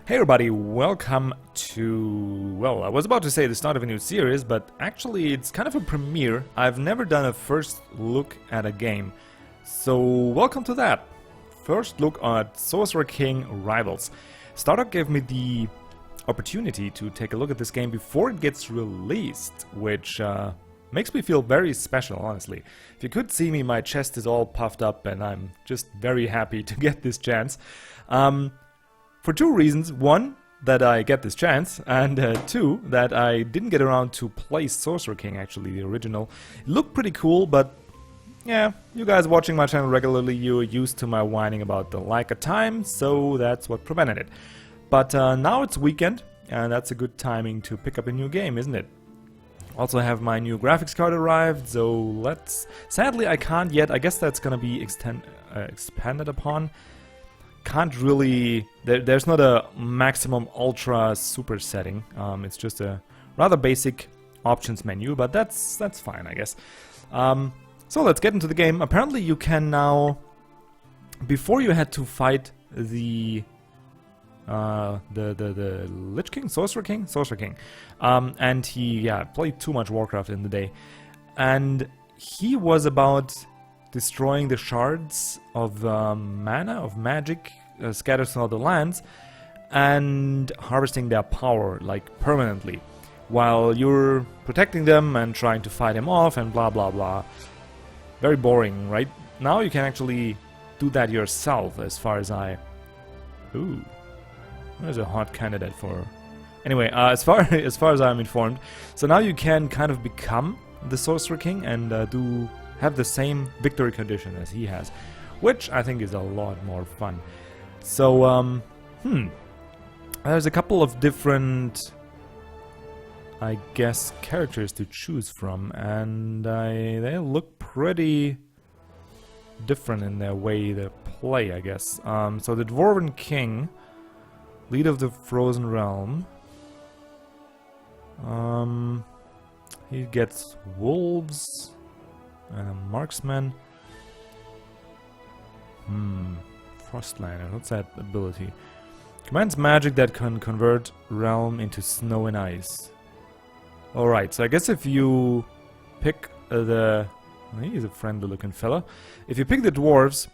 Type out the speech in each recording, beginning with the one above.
Hey everybody, welcome to, well, I was about to say the start of a new series, but actually it's kind of a premiere. I've never done a first look at a game, so welcome to that. First look at Sorcerer King Rivals. Stardock gave me the opportunity to take a look at this game before it gets released, which makes me feel very special, honestly. If you could see me, my chest is all puffed up and I'm just very happy to get this chance. For two reasons. One, that I get this chance, and two, that I didn't get around to play Sorcerer King, actually, the original. It looked pretty cool, but yeah, you guys watching my channel regularly, you're used to my whining about the lack of time, so that's what prevented it. But now it's weekend, and that's a good timing to pick up a new game, isn't it? Also have my new graphics card arrived, so let's... Sadly, I can't yet. I guess that's gonna be expanded upon. Can't really... There's not a maximum ultra super setting. It's just a rather basic options menu, but that's fine, I guess. So let's get into the game. Apparently you can now... Before you had to fight the Lich King? Sorcerer King? Sorcerer King. And he, played too much Warcraft in the day. And he was about destroying the shards of mana, of magic, scattered throughout the lands, and harvesting their power, like, permanently. While you're protecting them and trying to fight him off and blah blah blah. Very boring, right? Now you can actually do that yourself, as far as I... Ooh. There's a hot candidate for... Anyway, as far as I'm informed, so now you can kind of become the Sorcerer King and have the same victory condition as he has, which I think is a lot more fun. So, there's a couple of different, I guess, characters to choose from, and they look pretty different in their way they play, I guess. So the Dwarven King, leader of the Frozen Realm, he gets wolves and a marksman. Frostlander, what's that ability? Commands magic that can convert realm into snow and ice. Alright, so I guess if you pick he's a friendly looking fella. If you pick the dwarves,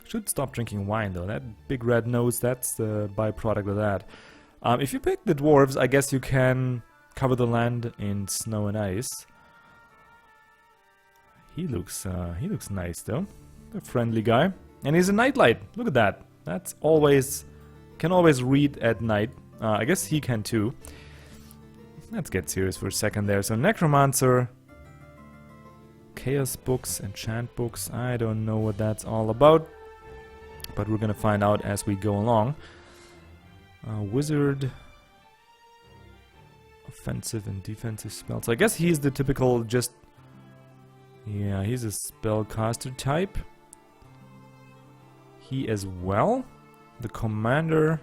should stop drinking wine though, that big red nose, that's the byproduct of that. If you pick the dwarves, I guess you can cover the land in snow and ice. He looks nice though, a friendly guy. And he's a nightlight. Look at that. That's always... Can always read at night. I guess he can too. Let's get serious for a second there. So Necromancer, Chaos books, enchant books. I don't know what that's all about, but we're gonna find out as we go along. Wizard, offensive and defensive spells. I guess he's the typical just... Yeah, he's a spellcaster type. He as well. The commander.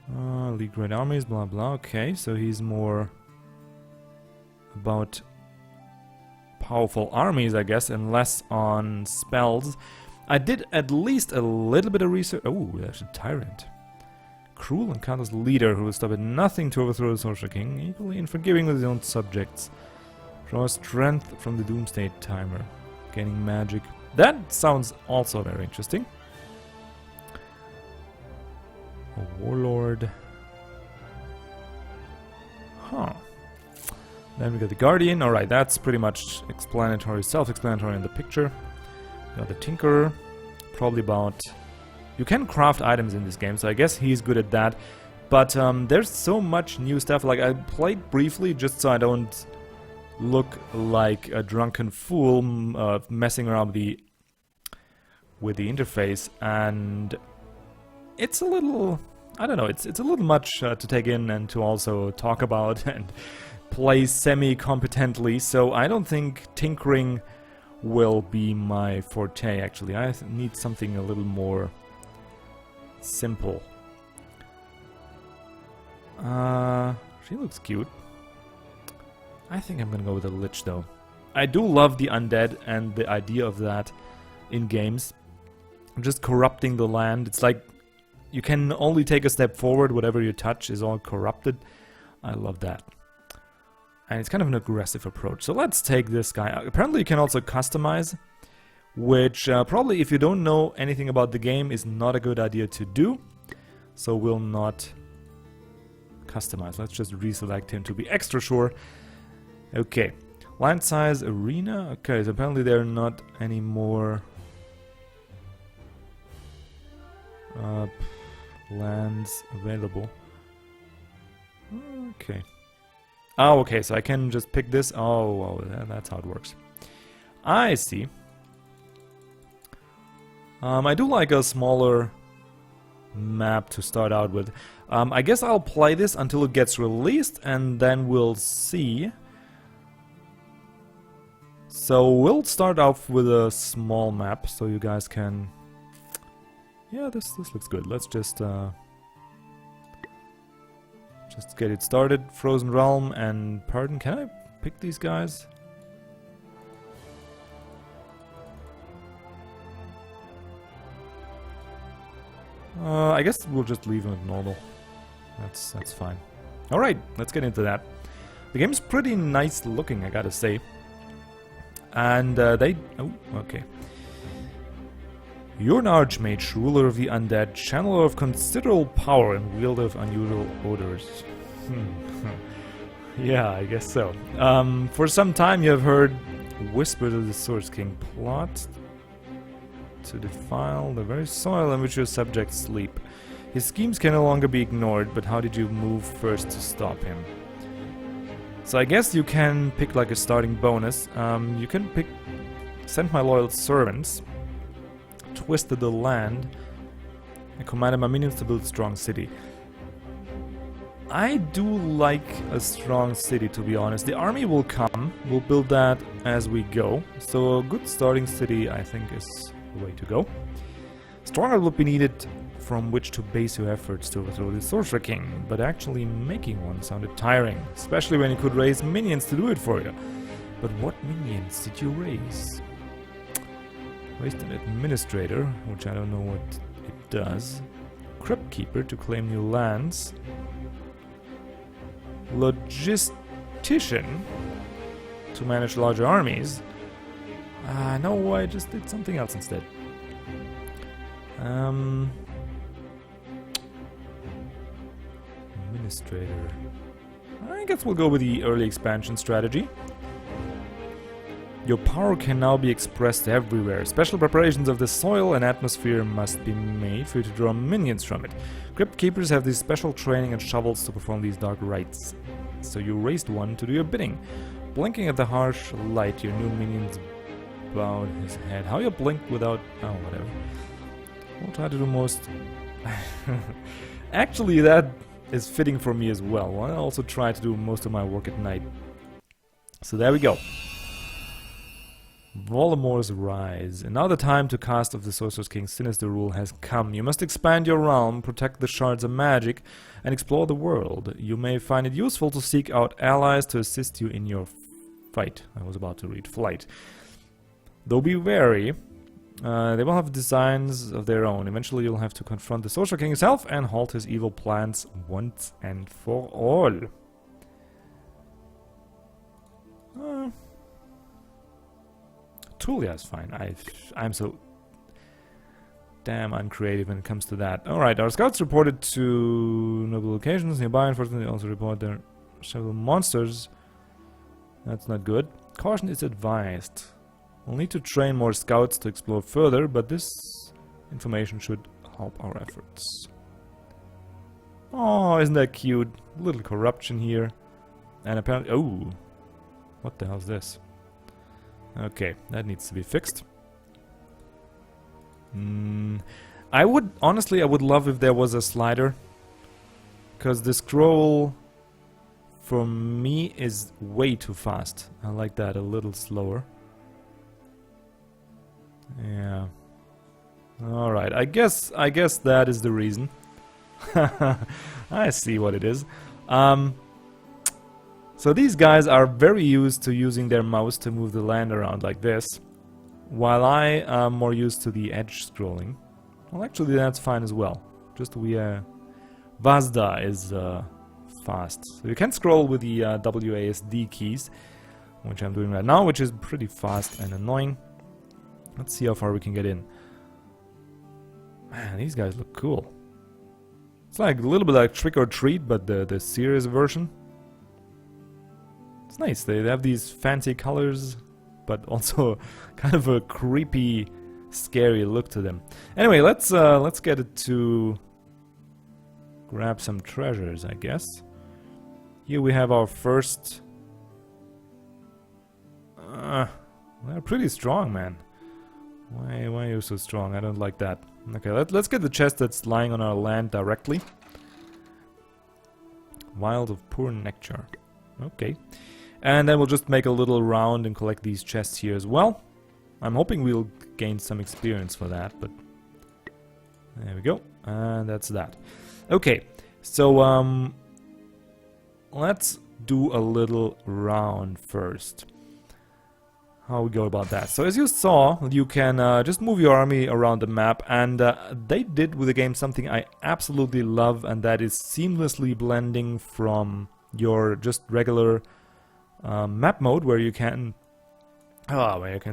Lead great armies, blah blah. Okay, so he's more about powerful armies, I guess, and less on spells. I did at least a little bit of research. Oh, there's a tyrant. Cruel and callous leader who will stop at nothing to overthrow the Sorcerer King, equally unforgiving with his own subjects. Draw strength from the Doomsday timer. Gaining magic. That sounds also very interesting. A warlord. Huh. Then we got the Guardian. Alright, that's pretty much explanatory, self-explanatory in the picture. Got the Tinkerer. Probably about... You can craft items in this game, so I guess he's good at that. But there's so much new stuff. Like, I played briefly just so I don't look like a drunken fool messing around with the interface, and it's a little, I don't know, it's a little much to take in and to also talk about and play semi-competently, so I don't think tinkering will be my forte, actually. I need something a little more simple. She looks cute. I think I'm gonna go with the Lich though. I do love the undead and the idea of that in games. Just corrupting the land. It's like You can only take a step forward, whatever you touch is all corrupted. I love that. And it's kind of an aggressive approach. So let's take this guy. Apparently you can also customize, which probably if you don't know anything about the game is not a good idea to do. So we'll not customize. Let's just reselect him to be extra sure. Okay. Land size arena. Okay, so apparently there are not any more lands available. Okay. Oh, okay, so I can just pick this. Oh, that's how it works. I see. I do like a smaller map to start out with. I guess I'll play this until it gets released, and then we'll see. So we'll start off with a small map, so you guys can... Yeah, this looks good. Let's just get it started. Frozen Realm and Pardon. Can I pick these guys? I guess we'll just leave them at normal. That's fine. Alright, let's get into that. The game's pretty nice looking, I gotta say. And they... Oh, okay. You're an Archmage, ruler of the undead, channeler of considerable power and wielder of unusual odors. Yeah, I guess so. For some time you have heard whispers of the Sorcerer King plot to defile the very soil on which your subjects sleep. His schemes can no longer be ignored, but how did you move first to stop him? So I guess you can pick like a starting bonus. You can pick Send My Loyal Servants, Twisted the Land, and commanded my minions to build a strong city. I do like a strong city, to be honest. The army will come, we'll build that as we go. So a good starting city, I think, is the way to go. Stronger would be needed from which to base your efforts to overthrow the Sorcerer King, but actually making one sounded tiring, especially when you could raise minions to do it for you. But what minions did you raise? Raised an administrator, which I don't know what it does. Crypt Keeper to claim new lands. Logistician to manage larger armies. No, I just did something else instead. Administrator. I guess we'll go with the early expansion strategy. Your power can now be expressed everywhere. Special preparations of the soil and atmosphere must be made for you to draw minions from it. Crypt Keepers have this special training and shovels to perform these dark rites. So you raised one to do your bidding. Blinking at the harsh light, your new minions bowed his head. How you blink without... Oh, whatever. We'll try to do most... Actually, that is fitting for me as well. I also try to do most of my work at night. So there we go. Voldemort's Rise. And now the time to cast of the Sorcerer King's sinister rule has come. You must expand your realm, protect the shards of magic, and explore the world. You may find it useful to seek out allies to assist you in your fight. I was about to read flight. Though be wary, they will have designs of their own. Eventually you'll have to confront the Sorcerer King himself and halt his evil plans once and for all. Tulia is fine. I'm so damn uncreative when it comes to that. Alright, our scouts reported to noble locations nearby. Unfortunately, they also report there are several monsters. That's not good. Caution is advised. We'll need to train more scouts to explore further, but this information should help our efforts. Oh, isn't that cute? Little corruption here. And apparently... Oh! What the hell is this? Okay, that needs to be fixed. I would... Honestly, I would love if there was a slider. Because the scroll... for me is way too fast. I like that a little slower. Yeah. Alright, I guess that is the reason. I see what it is. So these guys are very used to using their mouse to move the land around like this, while I am more used to the edge scrolling. Well, actually that's fine as well. Just Vazda is fast. So you can scroll with the WASD keys, which I'm doing right now, which is pretty fast and annoying. Let's see how far we can get in. Man, these guys look cool. It's like a little bit like Trick or Treat, but the serious version. It's nice. They have these fancy colors, but also kind of a creepy, scary look to them. Anyway, let's get it to grab some treasures, I guess. Here we have our first. They're pretty strong, man. Why are you so strong? I don't like that. Okay, let's get the chest that's lying on our land directly. Wild of Poor Nectar. Okay. And then we'll just make a little round and collect these chests here as well. I'm hoping we'll gain some experience for that, but there we go. And that's that. Okay, so let's do a little round first. How we go about that. So as you saw, you can just move your army around the map, and they did with the game something I absolutely love, and that is seamlessly blending from your just regular map mode, where you can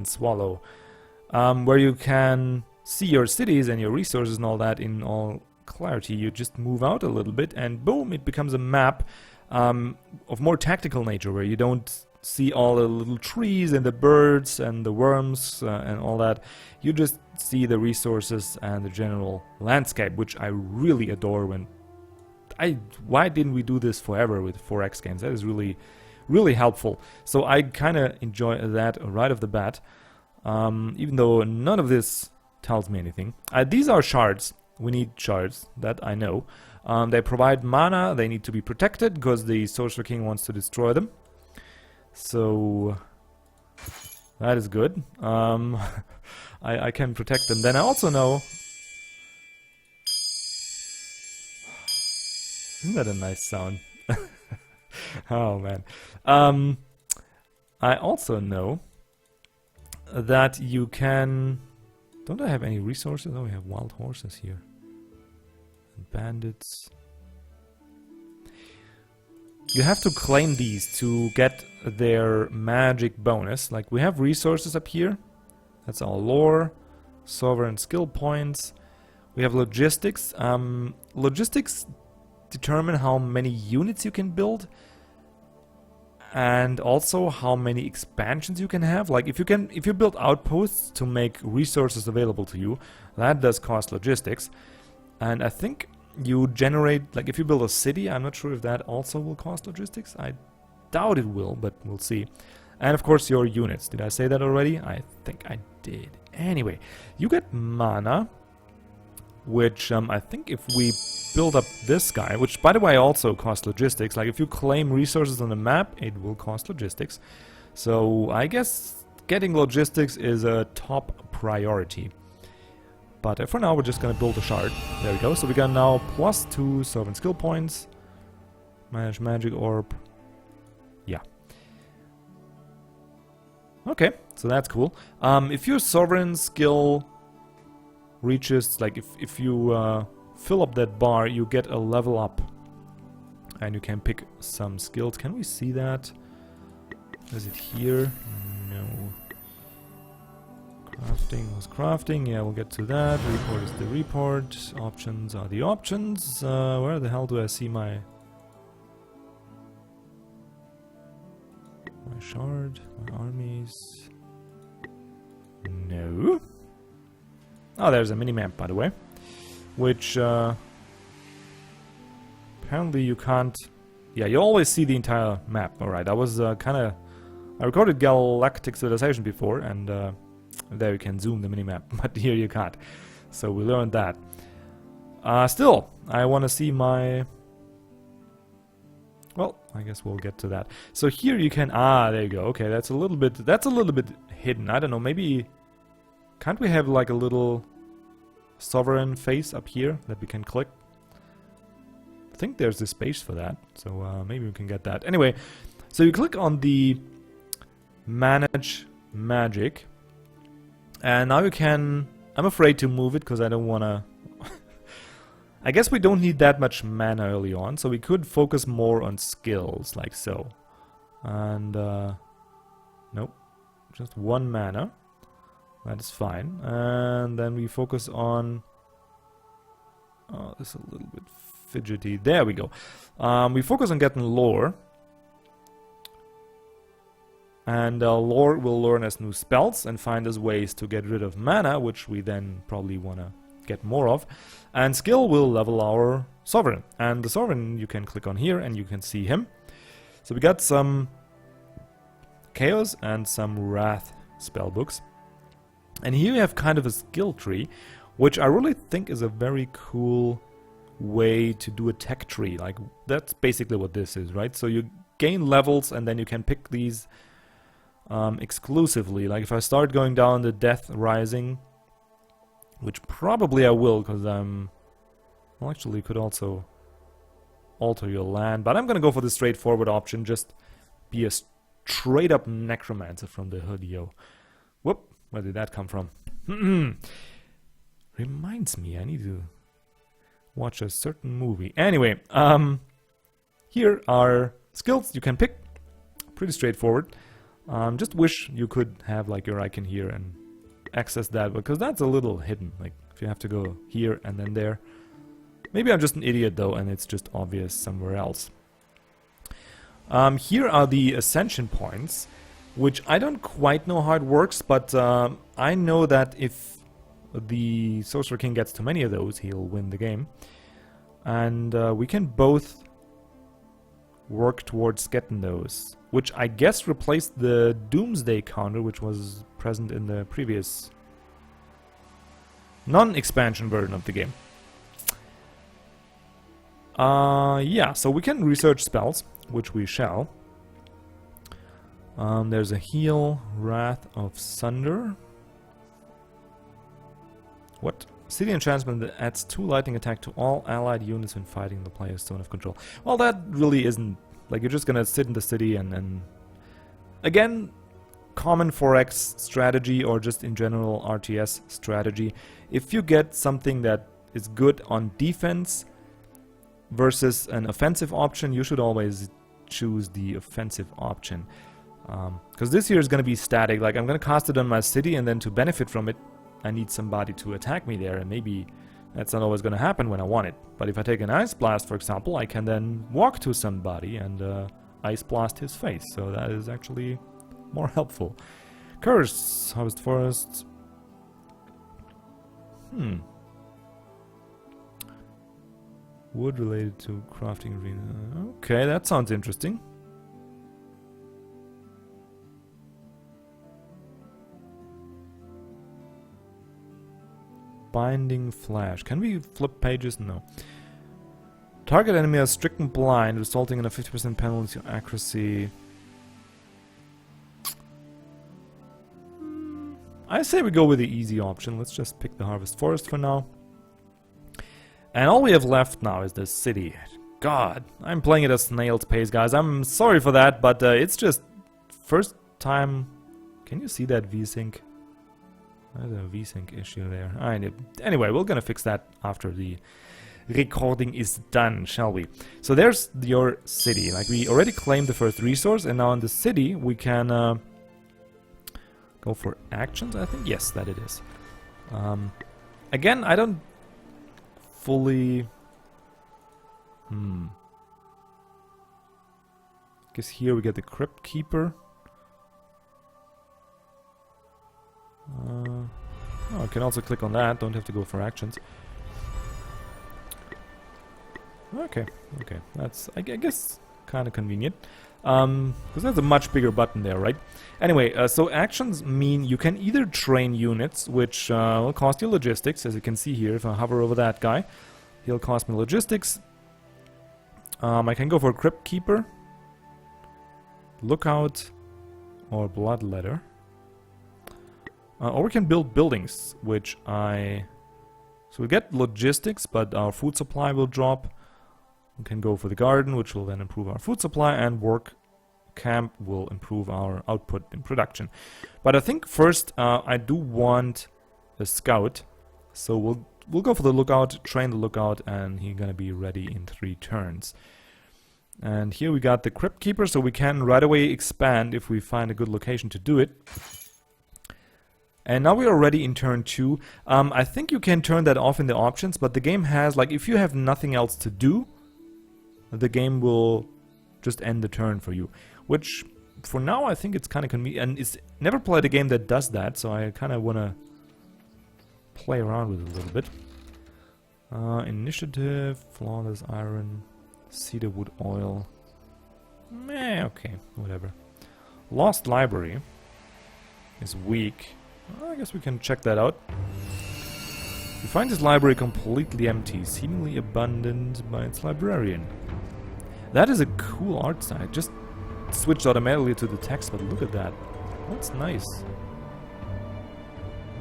swallow, where you can see your cities and your resources and all that in all clarity. You just move out a little bit, and boom, it becomes a map of more tactical nature, where you don't see all the little trees and the birds and the worms and all that. You just see the resources and the general landscape, which I really adore. Why didn't we do this forever with 4X games? That is really helpful. So I kind of enjoy that right off the bat, even though none of this tells me anything. These are shards. We need shards, that I know. They provide mana. They need to be protected because the Sorcerer King wants to destroy them. So that is good. I can protect them. Then I also know. Isn't that a nice sound? Oh man. I also know that you can. Don't I have any resources? Oh, we have wild horses here. And bandits. You have to claim these to get their magic bonus. Like, we have resources up here. That's our lore, sovereign skill points. We have logistics. Logistics determine how many units you can build, and also how many expansions you can have. Like, if you build outposts to make resources available to you, that does cost logistics. And I think you generate, like, if you build a city, I'm not sure if that also will cost logistics. I doubt it will, but we'll see. And of course your units. Did I say that already? I think I did. Anyway, you get mana, which I think if we build up this guy, which by the way also costs logistics, like if you claim resources on the map, it will cost logistics. So I guess getting logistics is a top priority. But for now, we're just gonna build a shard. There we go. So we got now +2 sovereign skill points. Manage magic orb. Yeah. Okay, so that's cool. If your sovereign skill reaches, like if you fill up that bar, you get a level up. And you can pick some skills. Can we see that? Is it here? No. Crafting was crafting, yeah, we'll get to that. Report is the report. Options are the options. Where the hell do I see my shard, my armies? No. Oh, there's a mini-map, by the way. Which, apparently you can't. Yeah, you always see the entire map. Alright, I was I recorded Galactic Civilization before, and there you can zoom the minimap, but here you can't. So we learned that. Still, I want to see my. Well, I guess we'll get to that. So here you can. There you go. Okay, that's a little bit hidden. I don't know. Maybe can't we have like a little sovereign face up here that we can click? I think there's the space for that. So maybe we can get that. Anyway, so you click on the manage magic. And now you can. I'm afraid to move it because I don't want to. I guess we don't need that much mana early on, so we could focus more on skills, like so. And, nope, just 1 mana. That is fine. And then we focus on... Oh, this is a little bit fidgety. There we go. We focus on getting lore. And lore will learn us new spells and find us ways to get rid of mana, which we then probably want to get more of. And skill will level our Sovereign. And the Sovereign you can click on here and you can see him. So we got some Chaos and some Wrath spellbooks. And here you have kind of a skill tree, which I really think is a very cool way to do a tech tree. Like, that's basically what this is, right? So you gain levels and then you can pick these exclusively. Like if I start going down the Death Rising, which probably I will, because well, actually you could also alter your land, but I'm gonna go for the straightforward option. Just be a straight up Necromancer from the hood, yo. Whoop, where did that come from? Reminds me, I need to watch a certain movie. Anyway, here are skills you can pick. Pretty straightforward. Just wish you could have like your icon here and access that, because that's a little hidden. Like if you have to go here and then there. Maybe I'm just an idiot though, and it's just obvious somewhere else. Here are the ascension points, which I don't quite know how it works, but I know that if the Sorcerer King gets too many of those, he'll win the game. And we can both work towards getting those, which I guess replaced the Doomsday counter, which was present in the previous non-expansion version of the game. Yeah, so we can research spells, which we shall. There's a heal, Wrath of Sunder. What? City enchantment that adds 2 lightning attack to all allied units when fighting the player's zone of control. Well, that really isn't... Like, you're just gonna sit in the city and... Again, common 4X strategy, or just in general RTS strategy. If you get something that is good on defense versus an offensive option, you should always choose the offensive option. Because this here is gonna be static. Like, I'm gonna cast it on my city, and then to benefit from it, I need somebody to attack me there, and maybe that's not always going to happen when I want it. But if I take an Ice Blast, for example, I can then walk to somebody and Ice Blast his face, so that is actually more helpful. Curse, Harvest Forest. Wood related to crafting arena. Okay, that sounds interesting. Binding Flash. Can we flip pages? No. Target enemy is stricken blind, resulting in a 50% penalty to accuracy. I say we go with the easy option. Let's just pick the Harvest Forest for now. And all we have left now is the city. God, I'm playing it at snail's pace, guys. I'm sorry for that, but it's just first time. Can you see that VSync? There's a VSync issue there. Anyway, we're gonna fix that after the recording is done, shall we? So there's your city. Like, we already claimed the first resource, and now in the city we can go for actions, I think. Yes, that it is. Again, I don't fully... Guess here we get the Crypt Keeper. Oh, I can also click on that, don't have to go for actions. Okay, that's, I guess, kind of convenient. Because that's a much bigger button there, right? Anyway, so actions mean you can either train units, which will cost you logistics, as you can see here. If I hover over that guy, he'll cost me logistics. I can go for Crypt Keeper, Lookout, or Bloodletter. Or we can build buildings, which I... So we get logistics, but our food supply will drop. We can go for the garden, which will then improve our food supply, and work camp will improve our output in production. But I think first I do want a scout, so we'll go for the lookout, train the lookout, and he's gonna be ready in 3 turns. And here we got the Crypt Keeper, so we can right away expand if we find a good location to do it. And now we are ready in turn 2. I think you can turn that off in the options, but the game has, like, if you have nothing else to do, the game will just end the turn for you. Which, for now, I think it's kind of convenient. And it's never played a game that does that, so I kind of want to play around with it a little bit. Initiative, Flawless Iron, Cedar Wood Oil. Meh, okay, whatever. Lost Library is weak. Well, I guess we can check that out. You find this library completely empty, seemingly abandoned by its librarian. That is a cool art style. It just switched automatically to the text, but look at that. That's nice.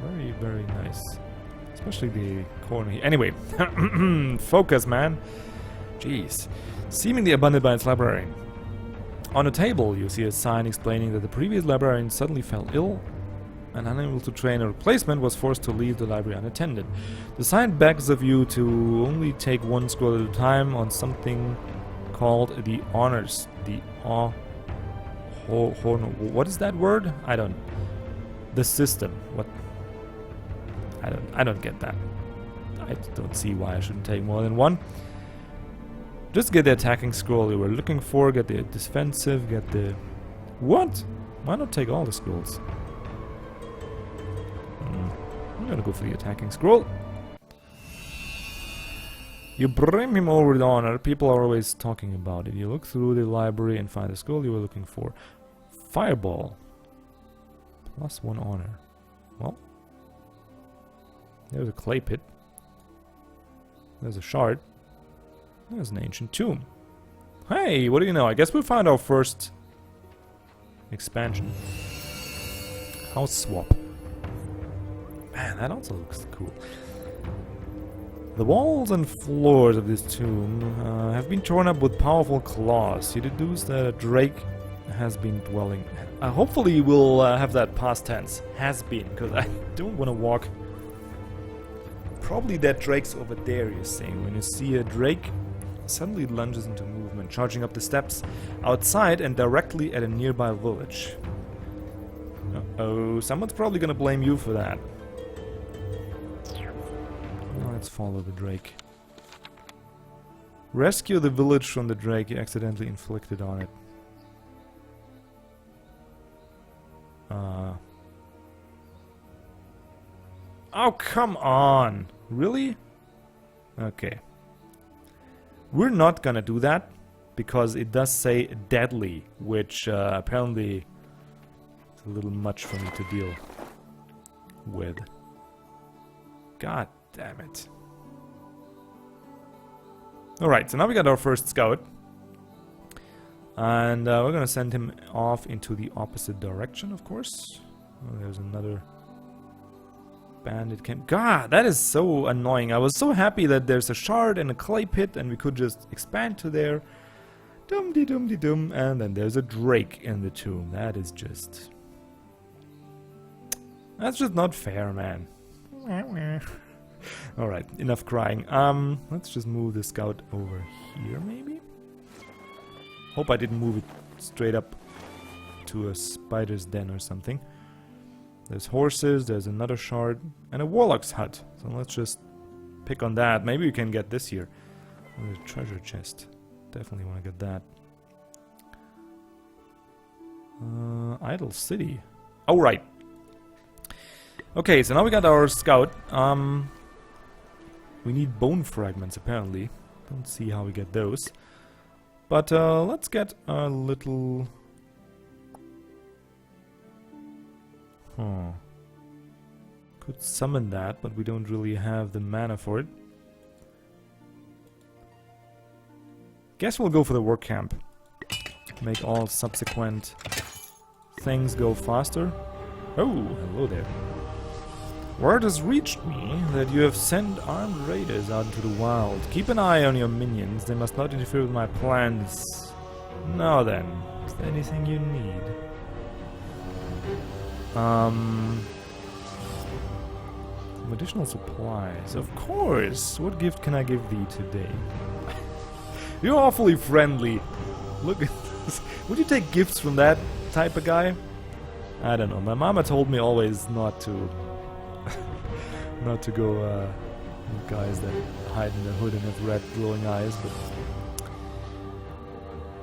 Very, very nice. Especially the corner here. Anyway, focus, man. Jeez. Seemingly abandoned by its librarian. On a table, you see a sign explaining that the previous librarian suddenly fell ill and, unable to train a replacement, was forced to leave the library unattended. The sign begs of you to only take 1 scroll at a time on something called the honors. What is that word? I don't. The system. What? I don't get that. I don't see why I shouldn't take more than 1. Just get the attacking scroll you were looking for, get the defensive, get the... What? Why not take all the scrolls? I'm gonna go for the attacking scroll. You bring him over with honor. People are always talking about it. You look through the library and find the scroll you were looking for. Fireball. +1 honor. Well, there's a clay pit. There's a shard. There's an ancient tomb. Hey, what do you know? I guess we found our first expansion. House swap. Man, that also looks cool. The walls and floors of this tomb have been torn up with powerful claws. You deduce that a drake has been dwelling. Hopefully we'll have that past tense. Has been, because I don't want to walk. Probably that drake's over there, you're saying. When you see a drake, suddenly it lunges into movement, charging up the steps outside and directly at a nearby village. Uh-oh, someone's probably gonna blame you for that. Let's follow the drake. Rescue the village from the drake you accidentally inflicted on it. Oh, come on! Really? Okay. We're not gonna do that, because it does say deadly, which apparently is a little much for me to deal with. God damn it. Alright, so now we got our first scout. And we're gonna send him off into the opposite direction, of course. Oh, there's another bandit camp. God, that is so annoying. I was so happy that there's a shard and a clay pit and we could just expand to there. Dum-de-dum-de-dum. And then there's a drake in the tomb. That is just... That's just not fair, man. Alright, enough crying. Let's just move the scout over here, maybe? Hope I didn't move it straight up to a spider's den or something. There's horses, there's another shard, and a warlock's hut. So let's just pick on that. Maybe we can get this here. Oh, there's a treasure chest. Definitely want to get that. Idle City. Oh, right. Okay, so now we got our scout. We need bone fragments, apparently. Don't see how we get those. But let's get a little... Could summon that, but we don't really have the mana for it. Guess we'll go for the work camp. Make all subsequent things go faster. Oh, hello there. Word has reached me that you have sent armed raiders out into the wild. Keep an eye on your minions. They must not interfere with my plans. Now then, is there anything you need? Some additional supplies. Of course! What gift can I give thee today? You're awfully friendly. Look at this. Would you take gifts from that type of guy? I don't know. My mama told me always not to not to go with guys that hide in the hood and have red glowing eyes, but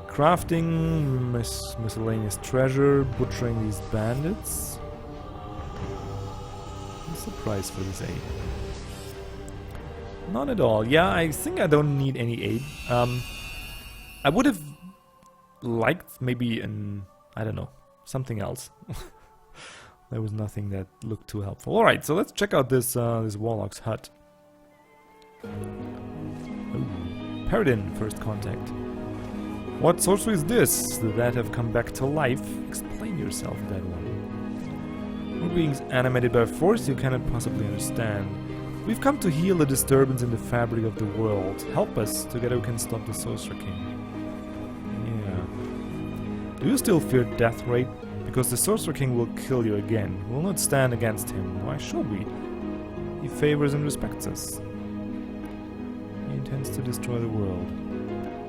crafting, miscellaneous treasure, butchering these bandits. What's the price for this aid? Not at all. Yeah, I think I don't need any aid. I would have liked maybe I don't know, something else. There was nothing that looked too helpful. Alright, so let's check out this this warlock's hut. Ooh, Paradin, first contact. What sorcery is this that have come back to life? Explain yourself, that one. We're beings animated by a force you cannot possibly understand. We've come to heal the disturbance in the fabric of the world. Help us, together we can stop the Sorcerer King. Yeah. Do you still fear death rate? Because the Sorcerer King will kill you again. We will not stand against him. Why should we? He favors and respects us. He intends to destroy the world.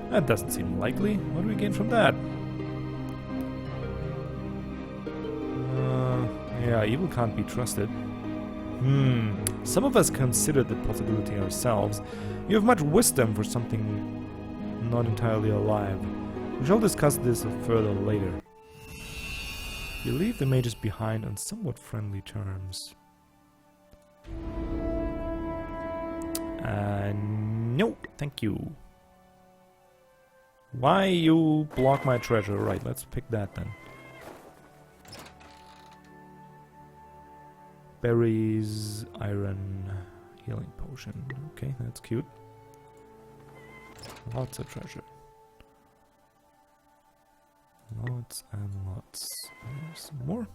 That doesn't seem likely. What do we gain from that? Yeah, evil can't be trusted. Some of us considered the possibility ourselves. You have much wisdom for something not entirely alive. We shall discuss this further later. You leave the mages behind on somewhat friendly terms. No, thank you. Why you block my treasure? Right, let's pick that then. Berries, iron, healing potion. Okay, that's cute. Lots of treasure. Lots and lots. There's some more.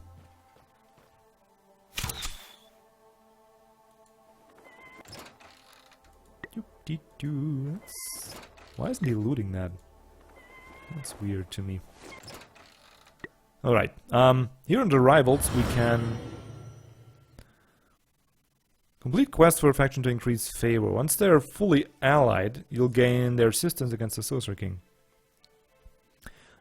Why isn't he looting that? That's weird to me. Alright, here on the rivals we can complete quests for a faction to increase favor. Once they're fully allied, you'll gain their assistance against the Sorcerer King.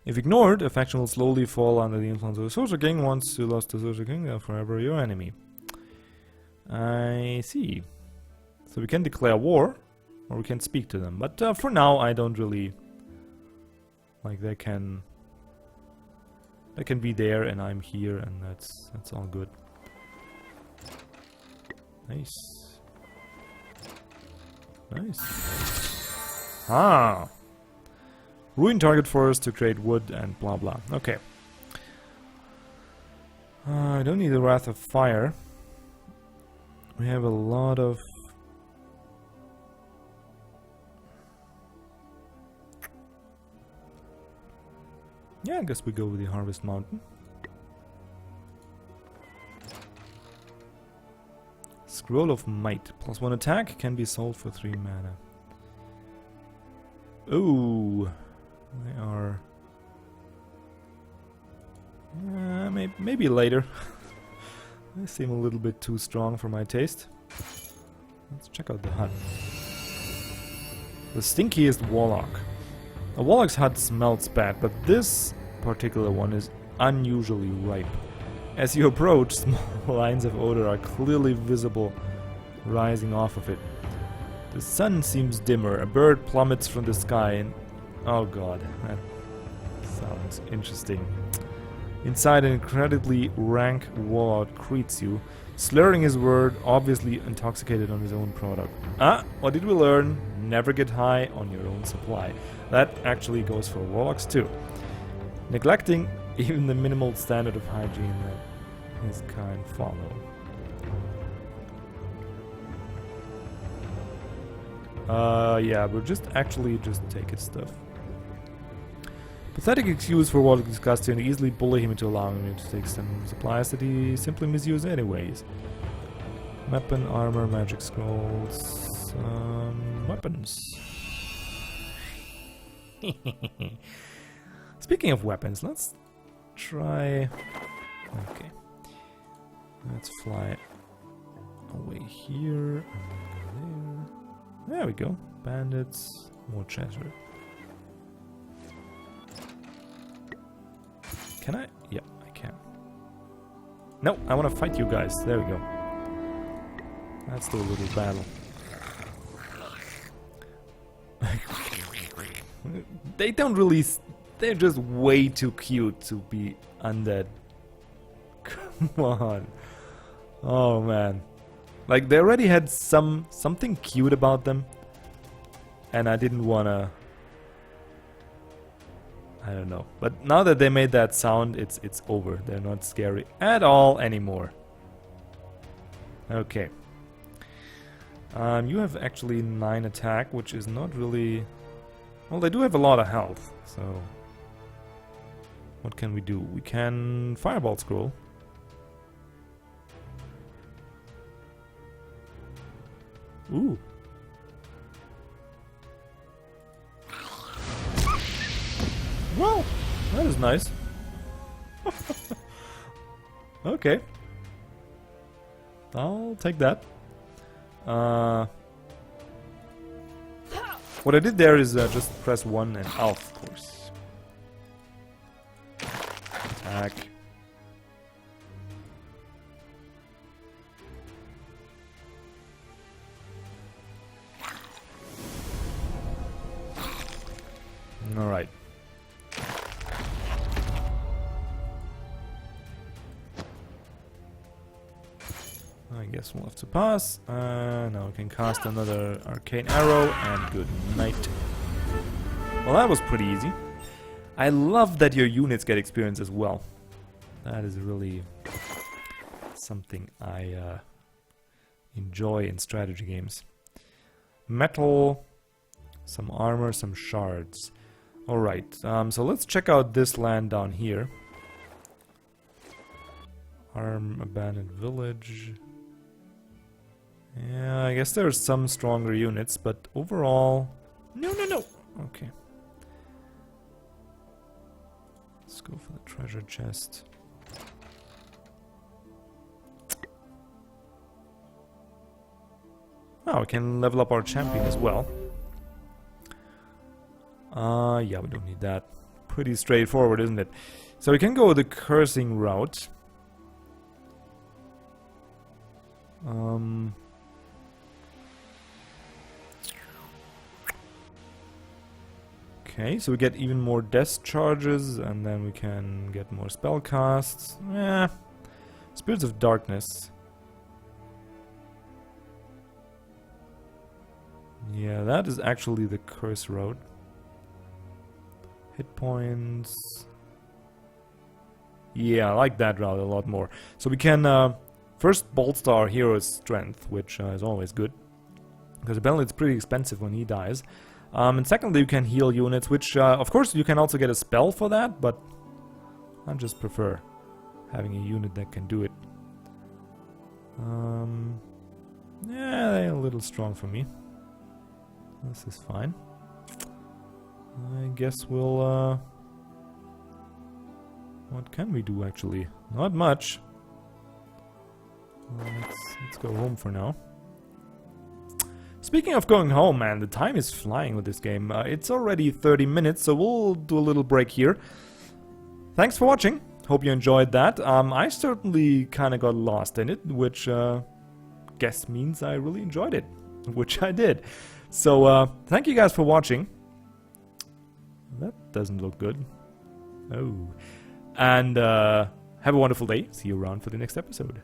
If ignored, a faction will slowly fall under the influence of the Sorcerer King. Once you lost the Sorcerer King, they're forever your enemy. I see. So we can declare war, or we can speak to them. But for now, I don't really... Like, they can be there, and I'm here, and that's all good. Nice. Nice. Ah! Ruin target forest to create wood and blah blah. Okay. I don't need the Wrath of Fire. We have a lot of... Yeah, I guess we go with the Harvest Mountain. Scroll of Might. +1 attack can be sold for 3 mana. Ooh. They are... maybe later. They seem a little bit too strong for my taste. Let's check out the hut. The stinkiest warlock. A warlock's hut smells bad, but this particular one is unusually ripe. As you approach, small lines of odor are clearly visible rising off of it. The sun seems dimmer, a bird plummets from the sky, and... Oh god, that sounds interesting. Inside, an incredibly rank warlord greets you, slurring his word, obviously intoxicated on his own product. Ah, what did we learn? Never get high on your own supply. That actually goes for warlocks too. Neglecting even the minimal standard of hygiene that his kind follow. Yeah, we'll just take his stuff. Pathetic excuse for Warlock disgusting and easily bully him into allowing him to take some supplies that he simply misused anyways. Weapon, armor, magic scrolls, weapons. Speaking of weapons, let's try... Okay. Let's fly away here, and then there. There we go. Bandits, more treasure. Can I? Yeah, I can. No, I want to fight you guys. There we go. Let's do a little battle. They don't really... They're just way too cute to be undead. Come on. Oh man. Like, they already had something cute about them. And I didn't wanna... I don't know. But now that they made that sound, it's over. They're not scary at all anymore. Okay. You have actually 9 attack, which is not really... Well, they do have a lot of health, so... What can we do? We can Fireball Scroll. Ooh. Well, that is nice. Okay. I'll take that. What I did there is just press 1 and Alf, of course. Attack. Alright. I guess we'll have to pass. Now we can cast another arcane arrow and good night. Well, that was pretty easy. I love that your units get experience as well. That is really something I enjoy in strategy games. Metal, some armor, some shards. Alright, so let's check out this land down here. Arm abandoned village. Yeah, I guess there's some stronger units, but overall... No! Okay. Let's go for the treasure chest. Oh, we can level up our champion as well. Yeah, we don't need that. Pretty straightforward, isn't it? So we can go the cursing route. Okay, so we get even more death charges, and then we can get more spell casts. Yeah, Spirits of Darkness. Yeah, that is actually the curse road. Hit points. Yeah, I like that route a lot more. So we can first bolster our hero's strength, which is always good, because apparently it's pretty expensive when he dies. And secondly, you can heal units, which of course you can also get a spell for that, but I just prefer having a unit that can do it. Yeah, they're a little strong for me. This is fine. I guess we'll... What can we do, actually? Not much. Let's go home for now. Speaking of going home, man, the time is flying with this game. It's already 30 minutes, so we'll do a little break here. Thanks for watching. Hope you enjoyed that. I certainly kind of got lost in it, which guess means I really enjoyed it, which I did. So, thank you guys for watching. That doesn't look good. Oh. And have a wonderful day. See you around for the next episode.